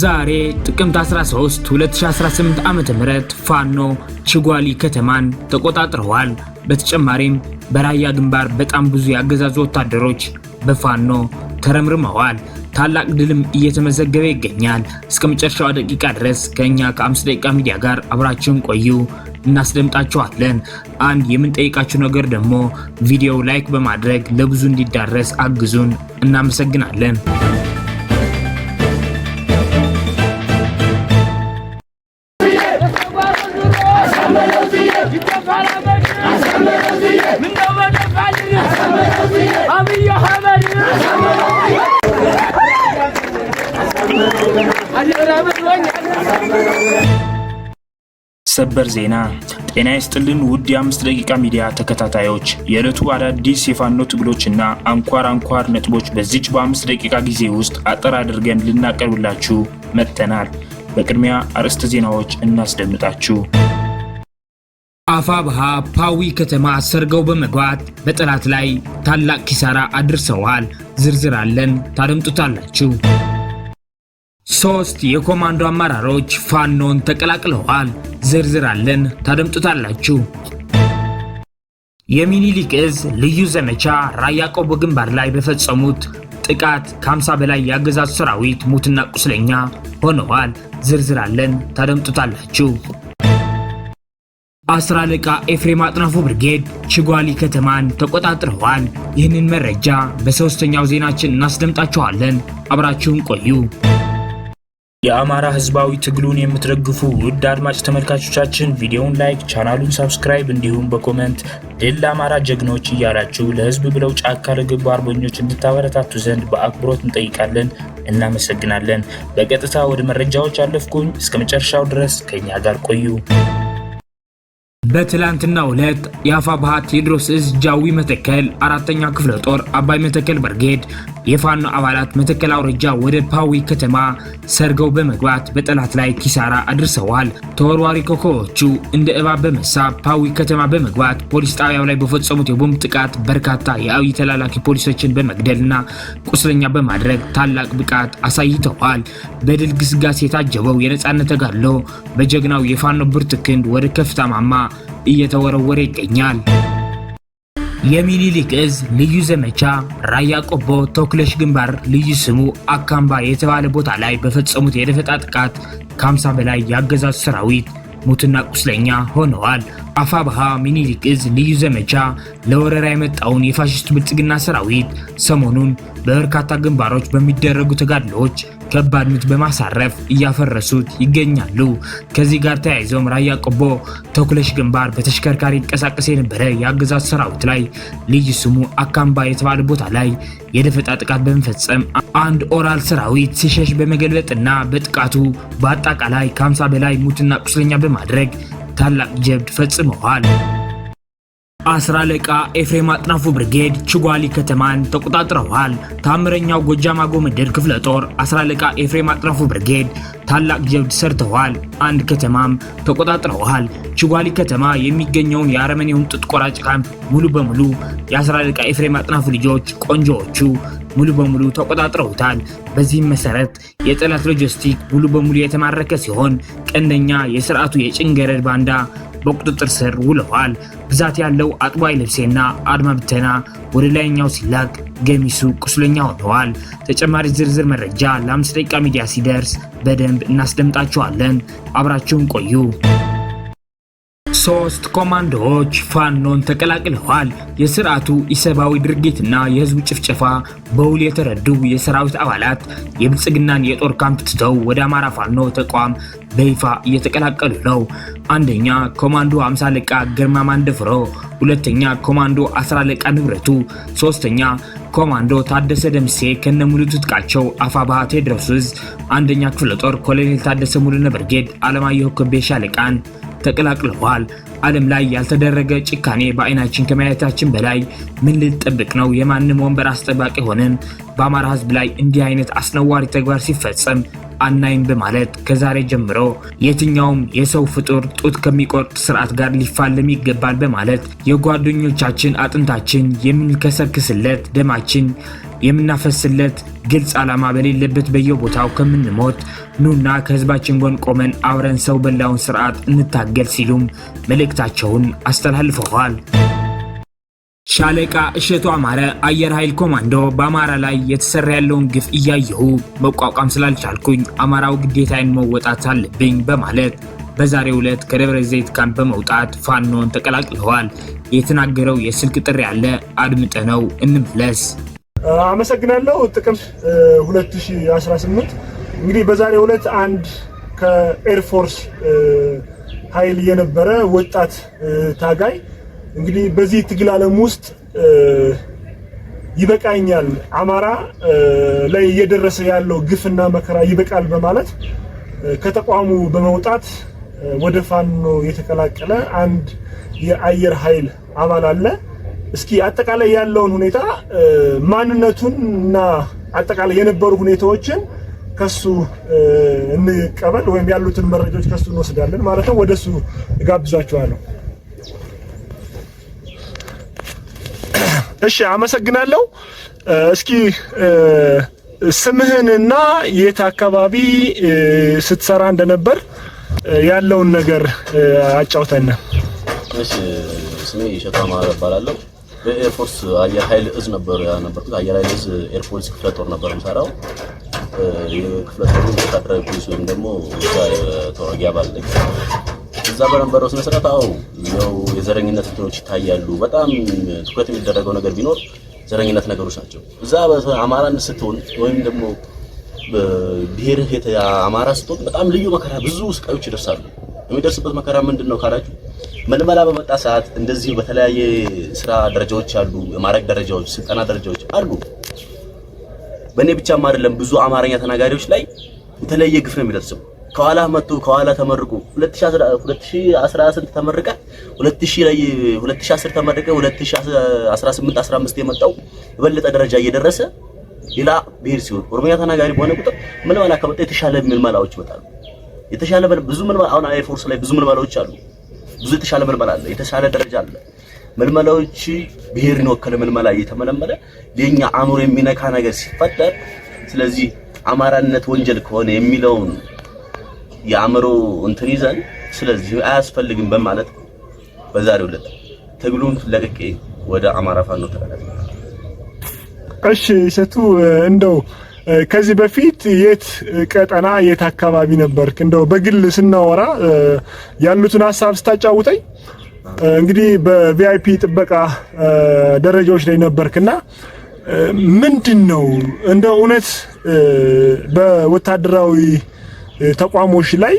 ዛሬ ጥቅምት 13 2018 ዓመተ ምህረት ፋኖ ችጓሊ ከተማን ተቆጣጥረዋል። በተጨማሪም በራያ ግንባር በጣም ብዙ ያገዛዙ ወታደሮች በፋኖ ተረምርመዋል። ታላቅ ድልም እየተመዘገበ ይገኛል። እስከ መጨረሻው ደቂቃ ድረስ ከኛ ከ5 ደቂቃ ሚዲያ ጋር አብራችሁን ቆዩ፣ እናስደምጣችኋለን። አንድ የምንጠይቃችሁ ነገር ደግሞ ቪዲዮ ላይክ በማድረግ ለብዙ እንዲዳረስ አግዙን። እናመሰግናለን። ሰበር ዜና። ጤና ይስጥልን ውድ የ5 ደቂቃ ሚዲያ ተከታታዮች፣ የዕለቱ አዳዲስ የፋኖ ትግሎችና አንኳር ነጥቦች በዚች በ5 ደቂቃ ጊዜ ውስጥ አጠር አድርገን ልናቀርብላችሁ መጥተናል። በቅድሚያ አርዕስተ ዜናዎች እናስደምጣችሁ። አፋብሃ ፓዊ ከተማ ሰርገው በመግባት በጠላት ላይ ታላቅ ኪሳራ አድርሰዋል። ዝርዝር አለን፣ ታደምጡታላችሁ። 3 የኮማንዶ አመራሮች ፋኖን ተቀላቅለዋል። ዝርዝር አለን፣ ታደምጡታላችሁ። የሚኒሊክ እዝ ልዩ ዘመቻ ራያ ቆቦ ግንባር ላይ በፈጸሙት ጥቃት ከ50 በላይ ያገዛዙ ሰራዊት ሙትና ቁስለኛ ሆነዋል። ዝርዝር አለን፣ ታደምጡታላችሁ። 10 አለቃ ኤፍሬም አጥናፉ ብርጌድ ችጓሊ ከተማን ተቆጣጥረዋል። ይህንን መረጃ በሶስተኛው ዜናችን እናስደምጣችኋለን። አብራችሁን ቆዩ። የአማራ ህዝባዊ ትግሉን የምትደግፉ ውድ አድማጭ ተመልካቾቻችን ቪዲዮውን ላይክ፣ ቻናሉን ሰብስክራይብ እንዲሁም በኮሜንት ድል ለአማራ ጀግኖች እያላችሁ ለህዝብ ብለው ጫካ ለገቡ አርበኞች እንድታበረታቱ ዘንድ በአክብሮት እንጠይቃለን። እናመሰግናለን። በቀጥታ ወደ መረጃዎች አለፍኩኝ። እስከ መጨረሻው ድረስ ከኛ ጋር ቆዩ። በትላንትናው ዕለት የአፋብሃ ቴዎድሮስ እዝ ጃዊ መተከል 4ኛ ክፍለ ጦር አባይ መተከል ብርጌድ የፋኖ አባላት መተከል አውራጃ ወደ ፓዊ ከተማ ሰርገው በመግባት በጠላት ላይ ኪሳራ አድርሰዋል። ተወርዋሪ ኮከቦቹ እንደ እባብ በመሳብ ፓዊ ከተማ በመግባት ፖሊስ ጣቢያው ላይ በፈጸሙት የቦምብ ጥቃት በርካታ የአብይ ተላላኪ ፖሊሶችን በመግደልና ቁስለኛ በማድረግ ታላቅ ብቃት አሳይተዋል። በድል ግስጋሴ የታጀበው የነጻነት ተጋድሎ በጀግናው የፋኖ ብርቱ ክንድ ወደ ከፍታ ማማ እየተወረወረ ይገኛል። የሚኒሊክ እዝ ልዩ ዘመቻ ራያ ቆቦ ተኩለሽ ግንባር ልዩ ስሙ አካምባ የተባለ ቦታ ላይ በፈጸሙት የደፈጣ ጥቃት ከ50 በላይ ያገዛዙ ሰራዊት ሙትና ቁስለኛ ሆነዋል። አፋብሃ ሚኒሊክ እዝ ልዩ ዘመቻ ለወረራ የመጣውን የፋሽስት ብልጽግና ሰራዊት ሰሞኑን በበርካታ ግንባሮች በሚደረጉ ተጋድሎዎች ከባድ ምት በማሳረፍ እያፈረሱት ይገኛሉ። ከዚህ ጋር ተያይዘውም ራያ ቆቦ ተኩለሽ ግንባር በተሽከርካሪ እንቀሳቀስ የነበረ የአገዛዙ ሰራዊት ላይ ልዩ ስሙ አካምባ የተባለ ቦታ ላይ የደፈጣ ጥቃት በመፈጸም አንድ ኦራል ሰራዊት ሲሸሽ በመገልበጥና በጥቃቱ በአጠቃላይ ከ50 በላይ ሙትና ቁስለኛ በማድረግ ታላቅ ጀብድ ፈጽመዋል። 10 አለቃ ኤፍሬም አጥናፉ ብርጌድ ችጓሊ ከተማን ተቆጣጥረዋል። ታምረኛው ጎጃም አገው ምድር ክፍለ ጦር 10 አለቃ ኤፍሬም አጥናፉ ብርጌድ ታላቅ ጀብድ ሰርተዋል። አንድ ከተማም ተቆጣጥረዋል። ችጓሊ ከተማ የሚገኘውን የአረመኔውን ጥጥ ቆራጭ ካምፕ ሙሉ በሙሉ የ10 አለቃ ኤፍሬም አጥናፉ ልጆች ቆንጆዎቹ ሙሉ በሙሉ ተቆጣጥረውታል። በዚህም መሰረት የጠላት ሎጂስቲክ ሙሉ በሙሉ የተማረከ ሲሆን ቀንደኛ የስርዓቱ የጭንገረድ ባንዳ በቁጥጥር ስር ውለዋል። ብዛት ያለው አጥባይ ልብሴና አድማ ብተና ወደ ላይኛው ሲላክ ገሚሱ ቁስለኛ ሆነዋል። ተጨማሪ ዝርዝር መረጃ ለ5 ደቂቃ ሚዲያ ሲደርስ በደንብ እናስደምጣችኋለን። አብራችሁን ቆዩ። 3 ኮማንዶዎች ፋኖን ተቀላቅለዋል። የስርዓቱ ኢሰብአዊ ድርጊትና የህዝብ ጭፍጨፋ በውል የተረዱ የሰራዊት አባላት የብልጽግናን የጦር ካምፕ ትተው ወደ አማራ ፋኖ ተቋም በይፋ እየተቀላቀሉ ነው። አንደኛ ኮማንዶ 50 አለቃ ግርማ ማንደፍሮ፣ ሁለተኛ ኮማንዶ 10 አለቃ ንብረቱ፣ ሶስተኛ ኮማንዶ ታደሰ ደምሴ ከነሙሉ ትጥቃቸው አፋብሃ ቴዎድሮስ እዝ 1ኛ ክፍለ ጦር ኮሎኔል ታደሰ ሙሉነ ብርጌድ አለማየሁ ከቤ ሻለቃን ተቀላቅለዋል። ዓለም ላይ ያልተደረገ ጭካኔ በአይናችን ከማየታችን በላይ ምን ልንጠብቅ ነው? የማንም ወንበር አስጠባቂ ሆነን በአማራ ህዝብ ላይ እንዲህ አይነት አስነዋሪ ተግባር ሲፈጸም አናይም በማለት ከዛሬ ጀምሮ የትኛውም የሰው ፍጡር ጡት ከሚቆርጥ ስርዓት ጋር ሊፋለም ይገባል በማለት የጓደኞቻችን አጥንታችን የምንከሰክስለት ደማችን የምናፈስለት ግልጽ ዓላማ በሌለበት በየቦታው ከምንሞት ኑና ከህዝባችን ጎን ቆመን አብረን ሰው በላውን ስርዓት እንታገል ሲሉም መልእክታቸውን አስተላልፈዋል። ሻለቃ እሸቱ አማረ አየር ኃይል ኮማንዶ በአማራ ላይ የተሰራ ያለውን ግፍ እያየሁ መቋቋም ስላልቻልኩኝ አማራው ግዴታዬን መወጣት አለብኝ በማለት በዛሬው ዕለት ከደብረ ዘይት ካምፕ በመውጣት ፋኖን ተቀላቅለዋል። የተናገረው የስልክ ጥሪ ያለ አድምጠነው እንመለስ። አመሰግናለሁ። ጥቅምት 2018 እንግዲህ በዛሬው ዕለት አንድ ከኤርፎርስ ኃይል የነበረ ወጣት ታጋይ እንግዲህ በዚህ ትግል ዓለም ውስጥ ይበቃኛል፣ አማራ ላይ እየደረሰ ያለው ግፍና መከራ ይበቃል በማለት ከተቋሙ በመውጣት ወደ ፋኖ የተቀላቀለ አንድ የአየር ኃይል አባል አለ። እስኪ አጠቃላይ ያለውን ሁኔታ ማንነቱን እና አጠቃላይ የነበሩ ሁኔታዎችን ከሱ እንቀበል ወይም ያሉትን መረጃዎች ከሱ እንወስዳለን ማለት ነው። ወደሱ ጋብዛችኋለሁ። እሺ፣ አመሰግናለሁ። እስኪ ስምህንና የት አካባቢ ስትሰራ እንደነበር ያለውን ነገር አጫውተን። እሺ፣ ስሜ እሸቱ አማረ እባላለሁ። በኤርፎርስ አየር ኃይል እዝ ነበር ያነበርኩት። አየር ኃይል እዝ ኤርፎርስ ክፍለ ጦር ነበር የምሰራው። የክፍለ ጦሩ ወታደራዊ ፖሊስ ወይም ደግሞ ተዋጊ አባል ነኝ። እዛ በነበረው ስነ ስርዓት ያው የዘረኝነት እንትኖች ይታያሉ። በጣም ትኩረት የሚደረገው ነገር ቢኖር ዘረኝነት ነገሮች ናቸው። እዛ አማራን ስትሆን ወይም ደግሞ ብሔርህ አማራ ስትሆን በጣም ልዩ መከራ፣ ብዙ ስቃዮች ይደርሳሉ። የሚደርስበት መከራ ምንድነው ካላችሁ መልመላ በመጣ ሰዓት እንደዚህ በተለያየ ስራ ደረጃዎች አሉ፣ የማዕረግ ደረጃዎች፣ ስልጠና ደረጃዎች አሉ። በእኔ ብቻም አይደለም ብዙ አማርኛ ተናጋሪዎች ላይ የተለየ ግፍ ነው የሚደርስው። ከኋላ መጥቶ ከኋላ ተመርቆ 2010 ተመረቀ፣ 2010 ተመረቀ፣ 2018 15 የመጣው የበለጠ ደረጃ እየደረሰ ሌላ ብሔር ሲሆን ኦሮሚያ ተናጋሪ በሆነ ቁጥር መልመላ ከመጣ የተሻለ መልመላዎች ይመጣሉ። የተሻለ ብዙ መልመላ አሁን ኤርፎርስ ላይ ብዙ መልመላዎች አሉ። ብዙ የተሻለ መልመላ አለ፣ የተሻለ ደረጃ አለ። መልመላዎች ብሔርን ወከለ መልመላ እየተመለመለ ለኛ አእምሮ የሚነካ ነገር ሲፈጠር፣ ስለዚህ አማራነት ወንጀል ከሆነ የሚለውን የአእምሮ እንትን ይዘን ስለዚህ አያስፈልግም በማለት በዛሬው ዕለት ትግሉን ለቅቄ ወደ አማራ ፋኖ ተቀላቀልኩ። እሺ እሸቱ፣ እንደው ከዚህ በፊት የት ቀጠና የት አካባቢ ነበርክ? እንደው በግል ስናወራ ያሉትን ሀሳብ ስታጫውተኝ እንግዲህ በቪአይፒ ጥበቃ ደረጃዎች ላይ ነበርክና ምንድነው እንደው እውነት በወታደራዊ ተቋሞች ላይ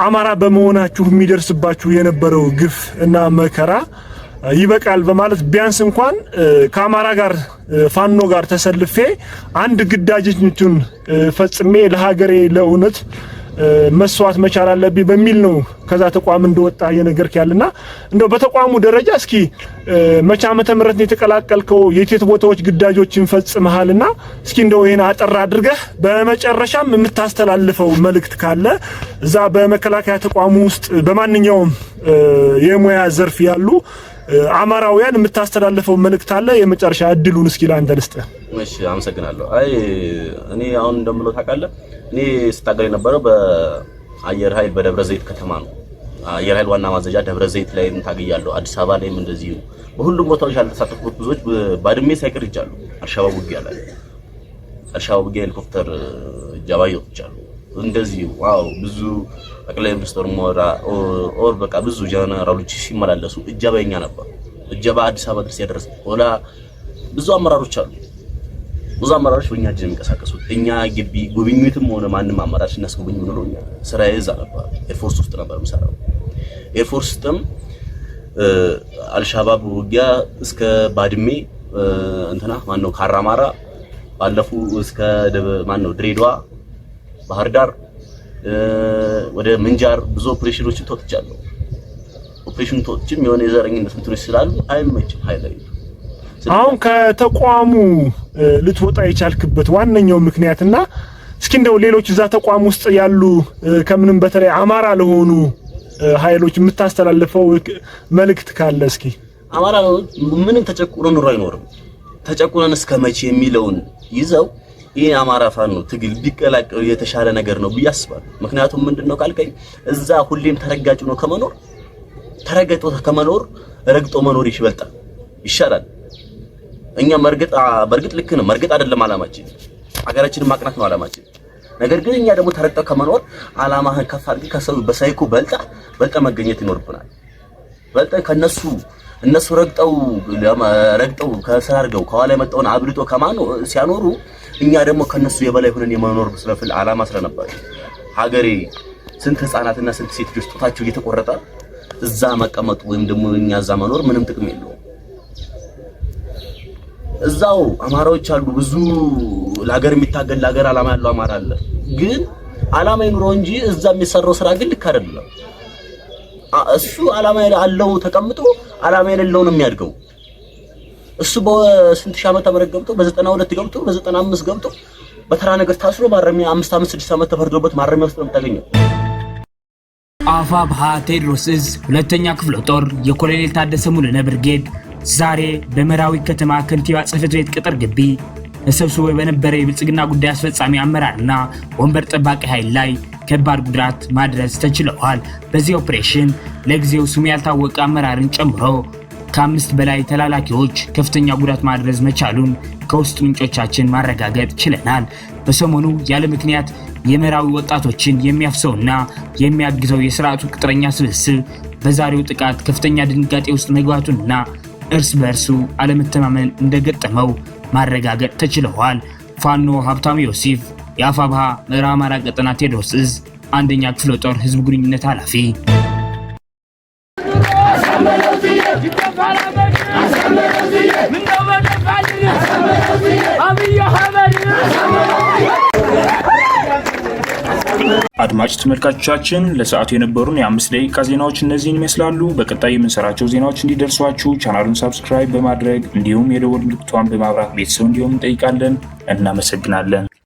አማራ በመሆናችሁ የሚደርስባችሁ የነበረው ግፍ እና መከራ ይበቃል በማለት ቢያንስ እንኳን ከአማራ ጋር ፋኖ ጋር ተሰልፌ አንድ ግዳጅን ፈጽሜ ለሀገሬ ለእውነት መስዋዕት መቻል አለብኝ በሚል ነው ከዛ ተቋም እንደወጣ የነገርክ ያለና እንደው በተቋሙ ደረጃ እስኪ መቼ ዓመተ ምህረት ነው የተቀላቀልከው? የት ቦታዎች ግዳጆችን ፈጽመሃልና እስኪ እንደው ይሄን አጠር አድርገህ በመጨረሻም የምታስተላልፈው መልእክት ካለ እዛ በመከላከያ ተቋሙ ውስጥ በማንኛውም የሙያ ዘርፍ ያሉ አማራውያን የምታስተላልፈው መልእክት አለ? የመጨረሻ እድሉን እስኪ ላንተ ልስጥህ። እሺ፣ አመሰግናለሁ። እኔ አሁን እንደምለው ታውቃለህ፣ እኔ ስታገል የነበረው በአየር ኃይል በደብረ ዘይት ከተማ ነው። አየር ኃይል ዋና ማዘዣ ደብረ ዘይት ላይ ታግያለሁ። አዲስ አበባ ላይም እንደዚሁ በሁሉም ቦታዎች ያልተሳተፉት ብዙዎች ባድሜ ሳይቀር ይጃሉ። አልሻባብ ውጊያ ላይ አልሻባብ ውጊያ ሄሊኮፕተር ጃባዮ ይጃሉ። እንደዚህ ብዙ ጠቅላይ ሚኒስትር ሞራ ኦር በቃ ብዙ ጀነራሎች ሲመላለሱ እጀባኛ ነበር። እጀባ አዲስ አበባ ድረስ ያደረሰ ወላ ብዙ አመራሮች አሉ። ብዙ አመራሮች በእኛ እጅ የሚንቀሳቀሱት እኛ ግቢ ጉብኝትም ሆነ ማንም አመራር ሲናስጎብኝ ነው ነው ስራዬ እዛ ነበር። ኤርፎርስ ውስጥ ነበር የምሰራው። ኤርፎርስ ውስጥም አልሻባብ ውጊያ እስከ ባድሜ እንትና ማነው ካራማራ ባለፉ እስከ ድሬዳዋ ባህር ዳር ወደ ምንጃር ብዙ ኦፕሬሽኖችን ተወጥቻለሁ። ኦፕሬሽን ተወጥችም የሆነ የዘረኝነት እንትኖች ስላሉ አይመችም ሃይላይት። አሁን ከተቋሙ ልትወጣ የቻልክበት ዋነኛው ምክንያትና እስኪ እንደው ሌሎች እዛ ተቋም ውስጥ ያሉ ከምንም በተለይ አማራ ለሆኑ ኃይሎች የምታስተላልፈው መልእክት ካለ እስኪ። አማራ ምንም ተጨቁኖ ኑሮ አይኖርም። ተጨቁነን እስከ መቼ የሚለውን ይዘው ይሄ አማራ ፋኖ ትግል ቢቀላቀሉ የተሻለ ነገር ነው ብዬ አስባለሁ። ምክንያቱም ምንድነው ካልከኝ እዛ ሁሌም ተረጋጭ ነው ከመኖር ተረጋጭቶ ከመኖር ረግጦ መኖር ይሻላል። እኛ በርግጥ ልክ ነው መርገጥ አይደለም አላማችን፣ ሀገራችንን ማቅናት ነው አላማችን። ነገር ግን እኛ ደግሞ ተረግጠው ከመኖር አላማህን ከፍ አድርገህ ከሰው በሳይኮ በልጣ መገኘት ይኖርብናል። በልጣ እነሱ ረግጠው ከስራ አድርገው ከኋላ የመጣውን አብልጦ ከማኑ ሲያኖሩ እኛ ደግሞ ከነሱ የበላይ ሆነን የመኖር ስለፍል አላማ ስለነበር ሀገሬ ስንት ህፃናትና ስንት ሴት ልጆች ጡታቸው እየተቆረጠ እዛ መቀመጡ ወይም ደግሞ እኛ እዛ መኖር ምንም ጥቅም የለውም። እዛው አማራዎች አሉ ብዙ ለሀገር የሚታገል ለሀገር አላማ ያለው አማራ አለ። ግን አላማ ይኑረው እንጂ እዛ የሚሰራው ስራ ግን ልክ አይደለም። እሱ አላማ ያለው ተቀምጦ አላማ የሌለው ነው የሚያድገው። እሱ በስንት ሺህ ዓመት ገብቶ በ92 ገብቶ በ95 ገብቶ በተራ ነገር ታስሮ ማረሚያ 5 ዓመት 6 ዓመት ተፈርዶበት ማረሚያ ውስጥ ነው የምታገኘው። አፋብኃ ቴዎድሮስ ዕዝ ሁለተኛ ክፍለ ጦር የኮሎኔል ታደሰ ሙሉነህ ብርጌድ ዛሬ በመራዊ ከተማ ከንቲባ ጽሕፈት ቤት ቅጥር ግቢ ተሰብስቦ በነበረ የብልጽግና ጉዳይ አስፈጻሚ አመራርና ወንበር ጠባቂ ኃይል ላይ ከባድ ጉዳት ማድረስ ተችሏል። በዚህ ኦፕሬሽን ለጊዜው ስሙ ያልታወቀ አመራርን ጨምሮ ከ5 በላይ ተላላኪዎች ከፍተኛ ጉዳት ማድረስ መቻሉን ከውስጥ ምንጮቻችን ማረጋገጥ ችለናል። በሰሞኑ ያለ ምክንያት የመራዊ ወጣቶችን የሚያፍሰውና የሚያግዘው የሥርዓቱ ቅጥረኛ ስብስብ በዛሬው ጥቃት ከፍተኛ ድንጋጤ ውስጥ መግባቱንና እርስ በእርሱ አለመተማመን እንደገጠመው ማረጋገጥ ተችሏል። ፋኖ ሀብታሙ ዮሴፍ የአፋብኃ ምዕራብ አማራ ቀጠና ቴዎድሮስ ዕዝ አንደኛ ክፍለ ጦር ህዝብ ግንኙነት ኃላፊ። አድማጭ ተመልካቾቻችን ለሰዓቱ የነበሩን የ5 ደቂቃ ዜናዎች እነዚህን ይመስላሉ። በቀጣይ የምንሰራቸው ዜናዎች እንዲደርሷችሁ ቻናሉን ሰብስክራይብ በማድረግ እንዲሁም የደወል ምልክቷን በማብራት ቤተሰብ እንዲሆኑ እንጠይቃለን። እናመሰግናለን።